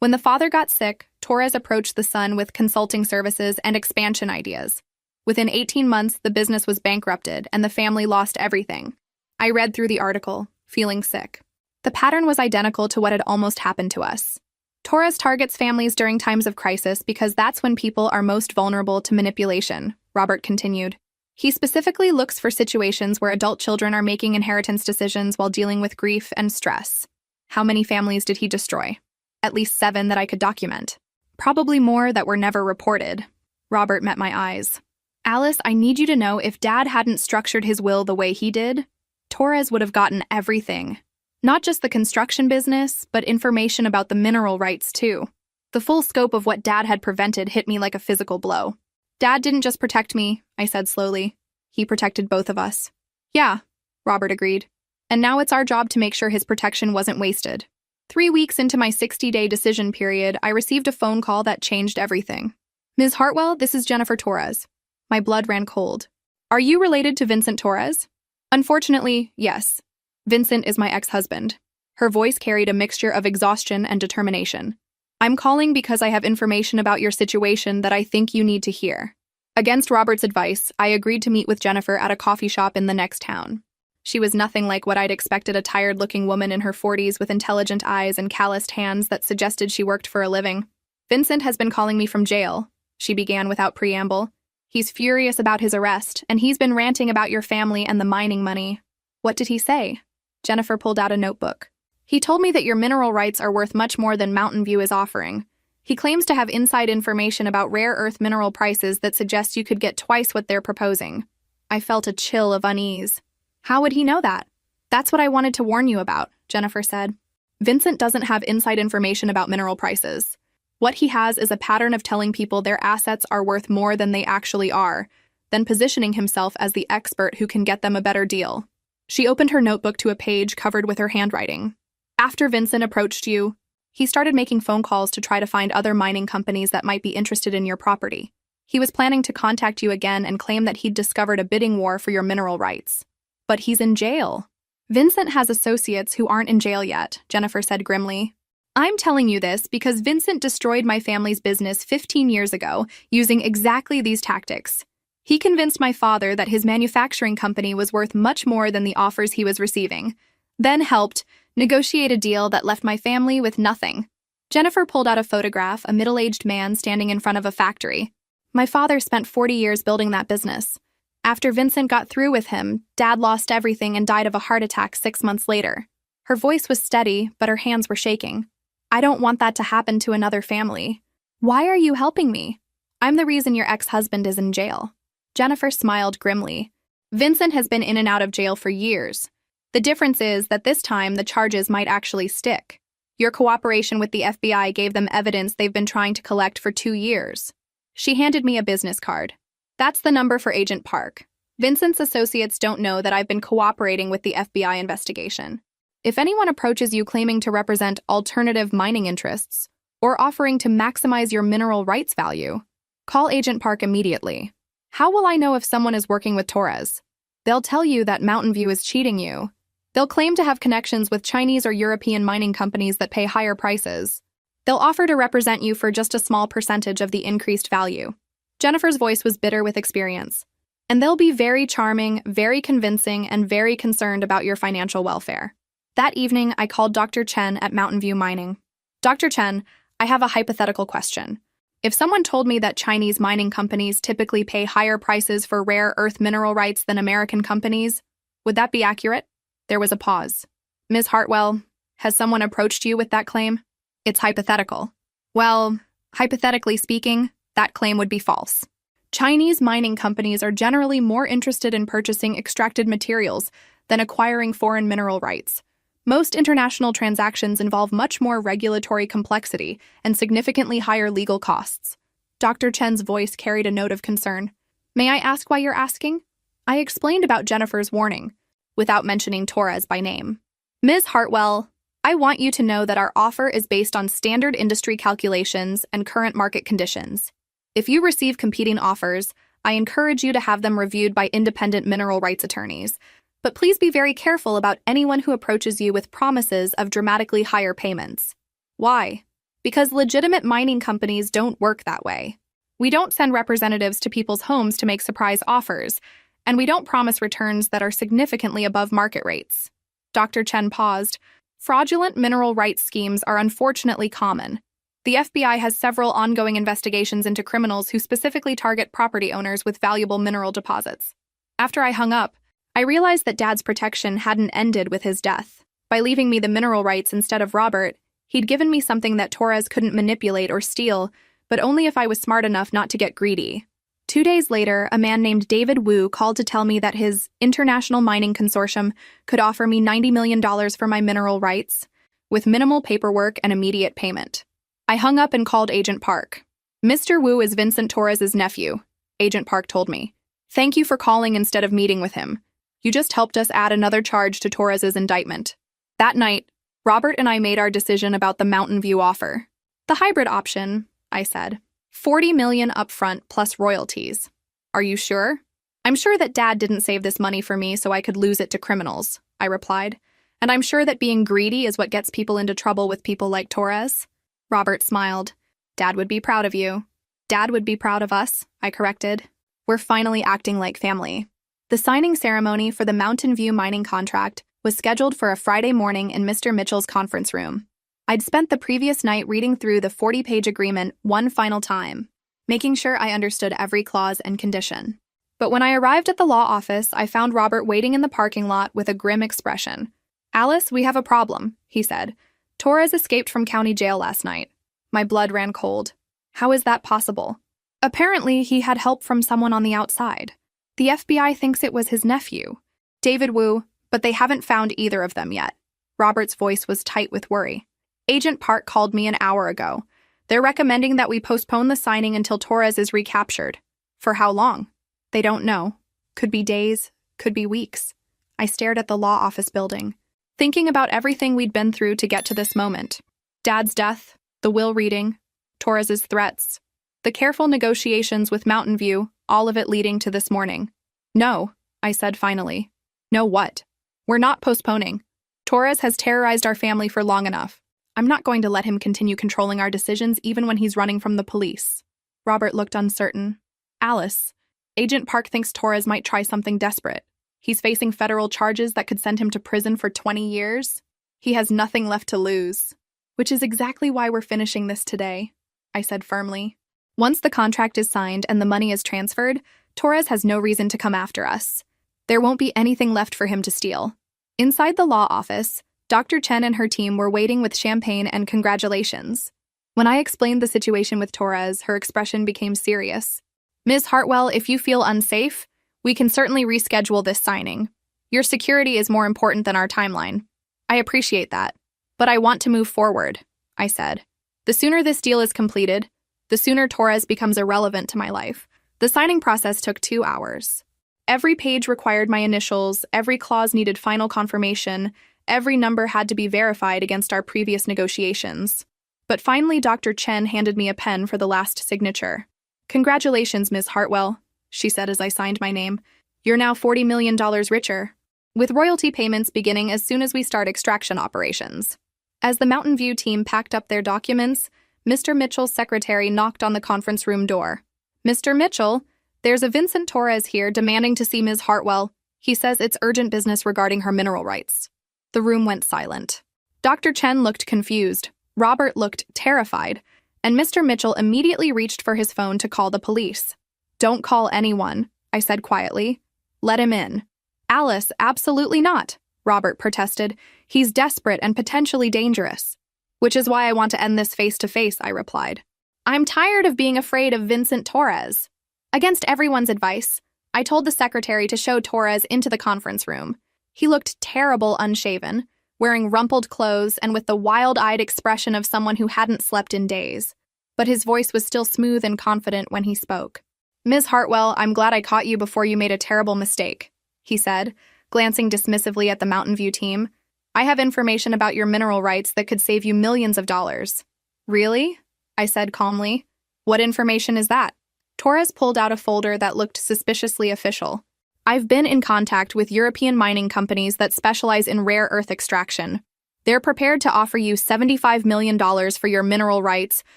When the father got sick, Torres approached the son with consulting services and expansion ideas. Within 18 months, the business was bankrupted and the family lost everything. I read through the article, feeling sick. The pattern was identical to what had almost happened to us. Torres targets families during times of crisis because that's when people are most vulnerable to manipulation, Robert continued. He specifically looks for situations where adult children are making inheritance decisions while dealing with grief and stress. How many families did he destroy? At least 7 that I could document. Probably more that were never reported. Robert met my eyes. Alice, I need you to know, if Dad hadn't structured his will the way he did, Torres would have gotten everything. Not just the construction business, but information about the mineral rights too. The full scope of what Dad had prevented hit me like a physical blow. Dad didn't just protect me, I said slowly. He protected both of us. Yeah, Robert agreed. And now it's our job to make sure his protection wasn't wasted. 3 weeks into my 60-day decision period, I received a phone call that changed everything. Ms. Hartwell, this is Jennifer Torres. My blood ran cold. Are you related to Vincent Torres? Unfortunately, yes. Vincent is my ex-husband. Her voice carried a mixture of exhaustion and determination. I'm calling because I have information about your situation that I think you need to hear. Against Robert's advice, I agreed to meet with Jennifer at a coffee shop in the next town. She was nothing like what I'd expected, a tired-looking woman in her 40s with intelligent eyes and calloused hands that suggested she worked for a living. Vincent has been calling me from jail, she began without preamble. He's furious about his arrest, and he's been ranting about your family and the mining money. What did he say? Jennifer pulled out a notebook. He told me that your mineral rights are worth much more than Mountain View is offering. He claims to have inside information about rare earth mineral prices that suggests you could get twice what they're proposing. I felt a chill of unease. How would he know that? That's what I wanted to warn you about, Jennifer said. Vincent doesn't have inside information about mineral prices. What he has is a pattern of telling people their assets are worth more than they actually are, then positioning himself as the expert who can get them a better deal. She opened her notebook to a page covered with her handwriting. After Vincent approached you, he started making phone calls to try to find other mining companies that might be interested in your property. He was planning to contact you again and claim that he'd discovered a bidding war for your mineral rights. But he's in jail. Vincent has associates who aren't in jail yet, Jennifer said grimly. I'm telling you this because Vincent destroyed my family's business 15 years ago using exactly these tactics. He convinced my father that his manufacturing company was worth much more than the offers he was receiving, then helped negotiate a deal that left my family with nothing. Jennifer pulled out a photograph, a middle-aged man standing in front of a factory. My father spent 40 years building that business. After Vincent got through with him, Dad lost everything and died of a heart attack 6 months later. Her voice was steady, but her hands were shaking. I don't want that to happen to another family. Why are you helping me? I'm the reason your ex-husband is in jail. Jennifer smiled grimly. Vincent has been in and out of jail for years. The difference is that this time the charges might actually stick. Your cooperation with the FBI gave them evidence they've been trying to collect for 2 years. She handed me a business card. That's the number for Agent Park. Vincent's associates don't know that I've been cooperating with the FBI investigation. If anyone approaches you claiming to represent alternative mining interests or offering to maximize your mineral rights value, call Agent Park immediately. How will I know if someone is working with Torres? They'll tell you that Mountain View is cheating you. They'll claim to have connections with Chinese or European mining companies that pay higher prices. They'll offer to represent you for just a small percentage of the increased value. Jennifer's voice was bitter with experience. And they'll be very charming, very convincing, and very concerned about your financial welfare. That evening, I called Dr. Chen at Mountain View Mining. Dr. Chen, I have a hypothetical question. If someone told me that Chinese mining companies typically pay higher prices for rare earth mineral rights than American companies, would that be accurate? There was a pause. Ms. Hartwell, has someone approached you with that claim? It's hypothetical. Well, hypothetically speaking, that claim would be false. Chinese mining companies are generally more interested in purchasing extracted materials than acquiring foreign mineral rights. Most international transactions involve much more regulatory complexity and significantly higher legal costs. Dr. Chen's voice carried a note of concern. May I ask why you're asking? I explained about Jennifer's warning, without mentioning Torres by name. Ms. Hartwell, I want you to know that our offer is based on standard industry calculations and current market conditions. If you receive competing offers, I encourage you to have them reviewed by independent mineral rights attorneys. But please be very careful about anyone who approaches you with promises of dramatically higher payments. Why? Because legitimate mining companies don't work that way. We don't send representatives to people's homes to make surprise offers, and we don't promise returns that are significantly above market rates. Dr. Chen paused. Fraudulent mineral rights schemes are unfortunately common. The FBI has several ongoing investigations into criminals who specifically target property owners with valuable mineral deposits. After I hung up, I realized that Dad's protection hadn't ended with his death. By leaving me the mineral rights instead of Robert, he'd given me something that Torres couldn't manipulate or steal, but only if I was smart enough not to get greedy. 2 days later, a man named David Wu called to tell me that his International Mining Consortium could offer me $90 million for my mineral rights, with minimal paperwork and immediate payment. I hung up and called Agent Park. Mr. Wu is Vincent Torres' nephew, Agent Park told me. Thank you for calling instead of meeting with him. You just helped us add another charge to Torres' indictment. That night, Robert and I made our decision about the Mountain View offer. The hybrid option, I said. $40 million upfront plus royalties. Are you sure? I'm sure that Dad didn't save this money for me so I could lose it to criminals, I replied. And I'm sure that being greedy is what gets people into trouble with people like Torres. Robert smiled. Dad would be proud of you. Dad would be proud of us, I corrected. We're finally acting like family. The signing ceremony for the Mountain View mining contract was scheduled for a Friday morning in Mr. Mitchell's conference room. I'd spent the previous night reading through the 40-page agreement one final time, making sure I understood every clause and condition. But when I arrived at the law office, I found Robert waiting in the parking lot with a grim expression. Alice, we have a problem, he said. Torres escaped from county jail last night. My blood ran cold. How is that possible? Apparently, he had help from someone on the outside. The FBI thinks it was his nephew, David Wu, but they haven't found either of them yet. Robert's voice was tight with worry. Agent Park called me an hour ago. They're recommending that we postpone the signing until Torres is recaptured. For how long? They don't know. Could be days, could be weeks. I stared at the law office building, thinking about everything we'd been through to get to this moment. Dad's death, the will reading, Torres's threats, the careful negotiations with Mountain View, all of it leading to this morning. No, I said finally. No what? We're not postponing. Torres has terrorized our family for long enough. I'm not going to let him continue controlling our decisions even when he's running from the police. Robert looked uncertain. Alice, Agent Park thinks Torres might try something desperate. He's facing federal charges that could send him to prison for 20 years. He has nothing left to lose. Which is exactly why we're finishing this today, I said firmly. Once the contract is signed and the money is transferred, Torres has no reason to come after us. There won't be anything left for him to steal. Inside the law office, Dr. Chen and her team were waiting with champagne and congratulations. When I explained the situation with Torres, her expression became serious. Ms. Hartwell, if you feel unsafe, we can certainly reschedule this signing. Your security is more important than our timeline. I appreciate that. But I want to move forward, I said. The sooner this deal is completed, the sooner Torres becomes irrelevant to my life. The signing process took 2 hours. Every page required my initials, every clause needed final confirmation, every number had to be verified against our previous negotiations. But finally, Dr. Chen handed me a pen for the last signature. Congratulations, Ms. Hartwell, she said as I signed my name. You're now $40 million richer, with royalty payments beginning as soon as we start extraction operations. As the Mountain View team packed up their documents, Mr. Mitchell's secretary knocked on the conference room door. Mr. Mitchell, there's a Vincent Torres here demanding to see Ms. Hartwell. He says it's urgent business regarding her mineral rights. The room went silent. Dr. Chen looked confused, Robert looked terrified, and Mr. Mitchell immediately reached for his phone to call the police. Don't call anyone, I said quietly. Let him in. Alice, absolutely not, Robert protested. He's desperate and potentially dangerous. Which is why I want to end this face-to-face, I replied. I'm tired of being afraid of Vincent Torres. Against everyone's advice, I told the secretary to show Torres into the conference room. He looked terrible unshaven, wearing rumpled clothes and with the wild-eyed expression of someone who hadn't slept in days. But his voice was still smooth and confident when he spoke. Ms. Hartwell, I'm glad I caught you before you made a terrible mistake, he said, glancing dismissively at the Mountain View team. I have information about your mineral rights that could save you millions of dollars. Really? I said calmly. What information is that? Torres pulled out a folder that looked suspiciously official. I've been in contact with European mining companies that specialize in rare earth extraction. They're prepared to offer you $75 million for your mineral rights,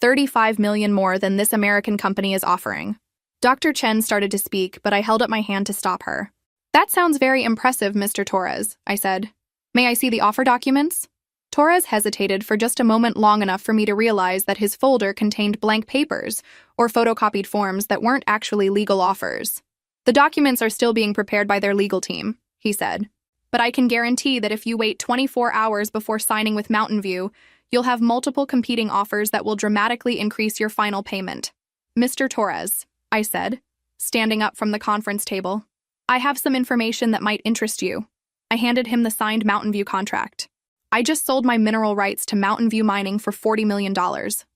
$35 million more than this American company is offering. Dr. Chen started to speak, but I held up my hand to stop her. That sounds very impressive, Mr. Torres, I said. May I see the offer documents? Torres hesitated for just a moment, long enough for me to realize that his folder contained blank papers or photocopied forms that weren't actually legal offers. The documents are still being prepared by their legal team, he said. But I can guarantee that if you wait 24 hours before signing with Mountain View, you'll have multiple competing offers that will dramatically increase your final payment. Mr. Torres, I said, standing up from the conference table. I have some information that might interest you. I handed him the signed Mountain View contract. I just sold my mineral rights to Mountain View Mining for $40 million,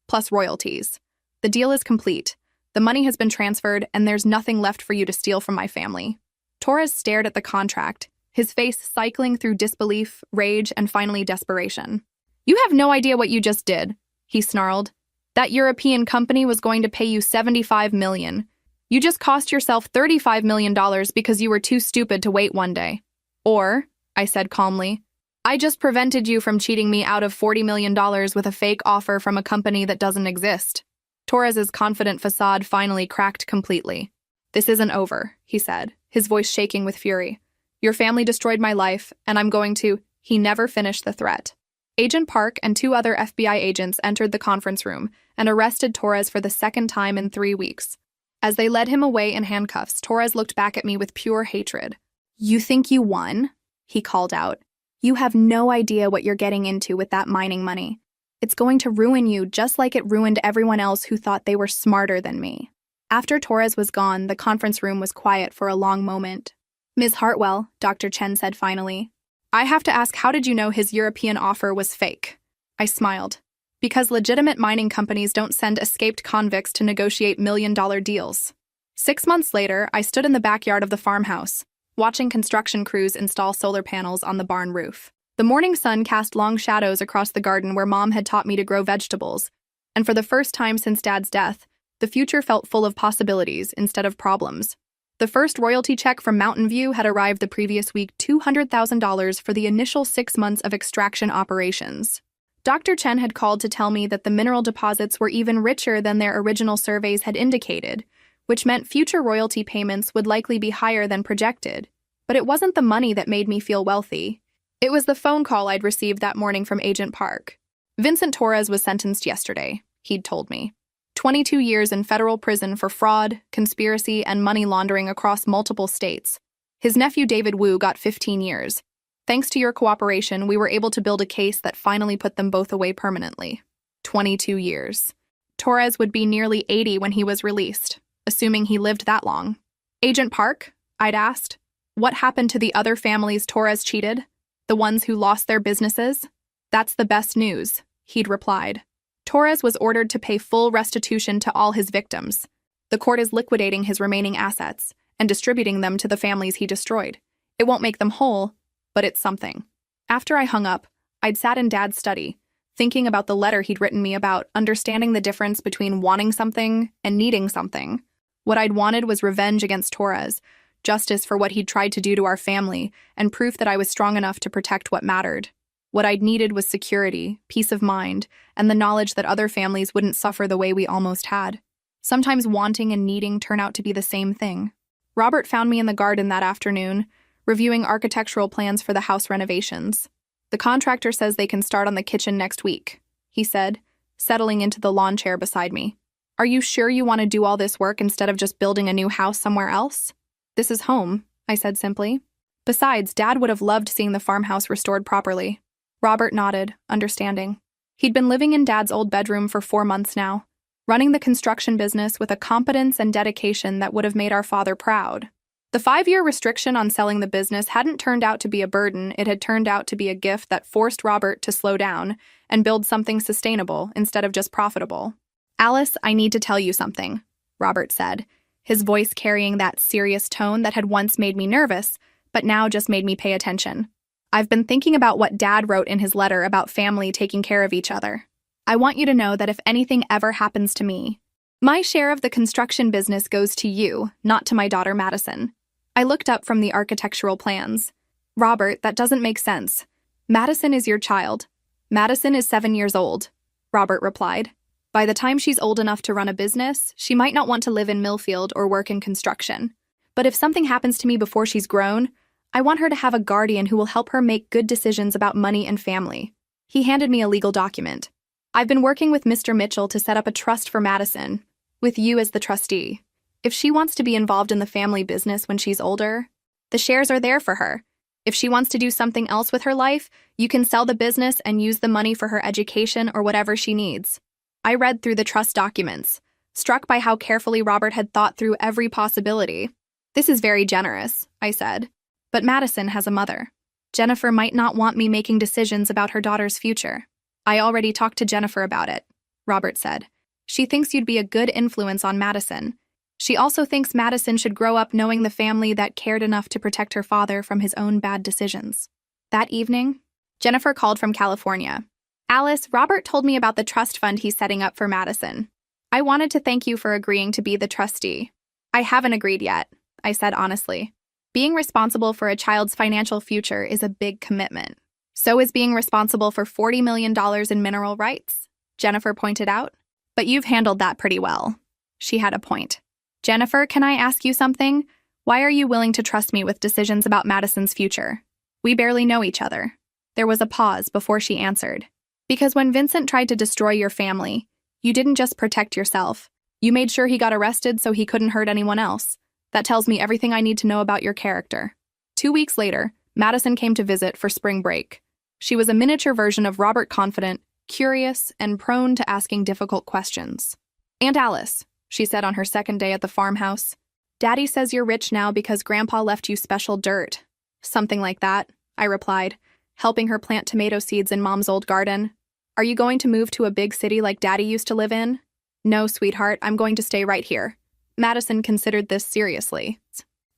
plus royalties. The deal is complete. The money has been transferred, and there's nothing left for you to steal from my family. Torres stared at the contract, his face cycling through disbelief, rage, and finally desperation. You have no idea what you just did, he snarled. That European company was going to pay you $75 million. You just cost yourself $35 million because you were too stupid to wait one day. Or, I said calmly, I just prevented you from cheating me out of $40 million with a fake offer from a company that doesn't exist. Torres's confident facade finally cracked completely. This isn't over, he said, his voice shaking with fury. Your family destroyed my life, and I'm going to— He never finished the threat. Agent Park and 2 other FBI agents entered the conference room and arrested Torres for the second time in 3 weeks. As they led him away in handcuffs, Torres looked back at me with pure hatred. You think you won? He called out. You have no idea what you're getting into with that mining money. It's going to ruin you just like it ruined everyone else who thought they were smarter than me. After Torres was gone, the conference room was quiet for a long moment. Ms. Hartwell, Dr. Chen said finally, I have to ask, how did you know his European offer was fake? I smiled. Because legitimate mining companies don't send escaped convicts to negotiate million-dollar deals. 6 months later, I stood in the backyard of the farmhouse, watching construction crews install solar panels on the barn roof. The morning sun cast long shadows across the garden where Mom had taught me to grow vegetables, and for the first time since Dad's death, the future felt full of possibilities instead of problems. The first royalty check from Mountain View had arrived the previous week, $200,000 for the initial 6 months of extraction operations. Dr. Chen had called to tell me that the mineral deposits were even richer than their original surveys had indicated, which meant future royalty payments would likely be higher than projected. But it wasn't the money that made me feel wealthy. It was the phone call I'd received that morning from Agent Park. Vincent Torres was sentenced yesterday, he'd told me. 22 years in federal prison for fraud, conspiracy, and money laundering across multiple states. His nephew David Wu got 15 years. Thanks to your cooperation, we were able to build a case that finally put them both away permanently. 22 years. Torres would be nearly 80 when he was released, assuming he lived that long. Agent Park? I'd asked. What happened to the other families Torres cheated? The ones who lost their businesses? That's the best news, he'd replied. Torres was ordered to pay full restitution to all his victims. The court is liquidating his remaining assets and distributing them to the families he destroyed. It won't make them whole, but it's something. After I hung up, I'd sat in Dad's study, thinking about the letter he'd written me about understanding the difference between wanting something and needing something. What I'd wanted was revenge against Torres, justice for what he'd tried to do to our family, and proof that I was strong enough to protect what mattered. What I'd needed was security, peace of mind, and the knowledge that other families wouldn't suffer the way we almost had. Sometimes wanting and needing turn out to be the same thing. Robert found me in the garden that afternoon, reviewing architectural plans for the house renovations. The contractor says they can start on the kitchen next week, he said, settling into the lawn chair beside me. Are you sure you want to do all this work instead of just building a new house somewhere else? This is home, I said simply. Besides, Dad would have loved seeing the farmhouse restored properly. Robert nodded, understanding. He'd been living in Dad's old bedroom for 4 months now, running the construction business with a competence and dedication that would have made our father proud. The 5-year restriction on selling the business hadn't turned out to be a burden, it had turned out to be a gift that forced Robert to slow down and build something sustainable instead of just profitable. Alice, I need to tell you something, Robert said, his voice carrying that serious tone that had once made me nervous, but now just made me pay attention. I've been thinking about what Dad wrote in his letter about family taking care of each other. I want you to know that if anything ever happens to me, my share of the construction business goes to you, not to my daughter Madison. I looked up from the architectural plans. Robert, that doesn't make sense. Madison is your child. Madison is 7 years old, Robert replied. By the time she's old enough to run a business, she might not want to live in Millfield or work in construction. But if something happens to me before she's grown, I want her to have a guardian who will help her make good decisions about money and family. He handed me a legal document. I've been working with Mr. Mitchell to set up a trust for Madison, with you as the trustee. If she wants to be involved in the family business when she's older, the shares are there for her. If she wants to do something else with her life, you can sell the business and use the money for her education or whatever she needs. I read through the trust documents, struck by how carefully Robert had thought through every possibility. This is very generous, I said. But Madison has a mother. Jennifer might not want me making decisions about her daughter's future. I already talked to Jennifer about it, Robert said. She thinks you'd be a good influence on Madison. She also thinks Madison should grow up knowing the family that cared enough to protect her father from his own bad decisions. That evening, Jennifer called from California. Alice, Robert told me about the trust fund he's setting up for Madison. I wanted to thank you for agreeing to be the trustee. I haven't agreed yet, I said honestly. Being responsible for a child's financial future is a big commitment. So is being responsible for $40 million in mineral rights, Jennifer pointed out. But you've handled that pretty well. She had a point. Jennifer, can I ask you something? Why are you willing to trust me with decisions about Madison's future? We barely know each other. There was a pause before she answered. Because when Vincent tried to destroy your family, you didn't just protect yourself. You made sure he got arrested so he couldn't hurt anyone else. That tells me everything I need to know about your character. 2 weeks later, Madison came to visit for spring break. She was a miniature version of Robert, confident, curious, and prone to asking difficult questions. Aunt Alice, she said on her second day at the farmhouse, Daddy says you're rich now because Grandpa left you special dirt. Something like that, I replied, helping her plant tomato seeds in Mom's old garden. Are you going to move to a big city like Daddy used to live in? No, sweetheart, I'm going to stay right here. Madison considered this seriously.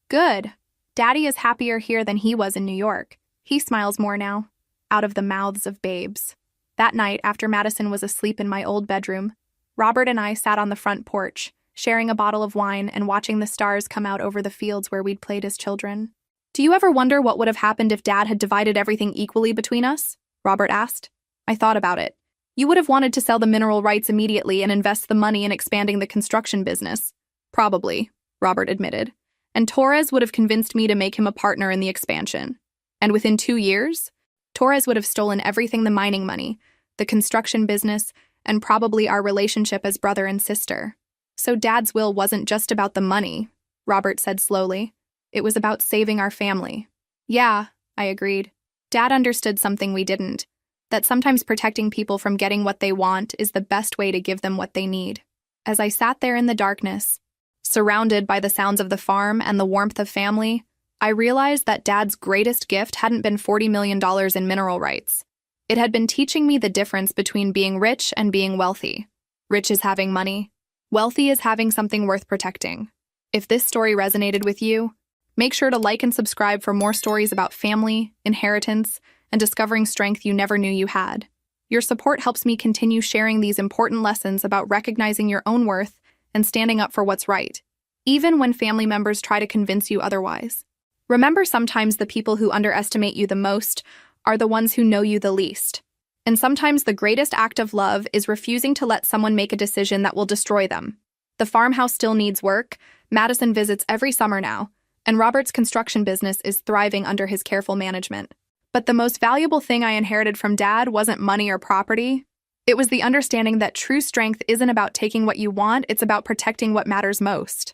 Good. Daddy is happier here than he was in New York. He smiles more now. Out of the mouths of babes. That night, after Madison was asleep in my old bedroom, Robert and I sat on the front porch, sharing a bottle of wine and watching the stars come out over the fields where we'd played as children. Do you ever wonder what would have happened if Dad had divided everything equally between us? Robert asked. I thought about it. You would have wanted to sell the mineral rights immediately and invest the money in expanding the construction business. Probably, Robert admitted. And Torres would have convinced me to make him a partner in the expansion. And within 2 years, Torres would have stolen everything: the mining money, the construction business, and probably our relationship as brother and sister. So Dad's will wasn't just about the money, Robert said slowly. It was about saving our family. Yeah, I agreed. Dad understood something we didn't, that sometimes protecting people from getting what they want is the best way to give them what they need. As I sat there in the darkness, surrounded by the sounds of the farm and the warmth of family, I realized that Dad's greatest gift hadn't been $40 million in mineral rights. It had been teaching me the difference between being rich and being wealthy. Rich is having money. Wealthy is having something worth protecting. If this story resonated with you, make sure to like and subscribe for more stories about family, inheritance, and discovering strength you never knew you had. Your support helps me continue sharing these important lessons about recognizing your own worth and standing up for what's right, even when family members try to convince you otherwise. Remember, sometimes the people who underestimate you the most are the ones who know you the least. And sometimes the greatest act of love is refusing to let someone make a decision that will destroy them. The farmhouse still needs work. Madison visits every summer now, and Robert's construction business is thriving under his careful management. But the most valuable thing I inherited from Dad wasn't money or property. It was the understanding that true strength isn't about taking what you want, it's about protecting what matters most.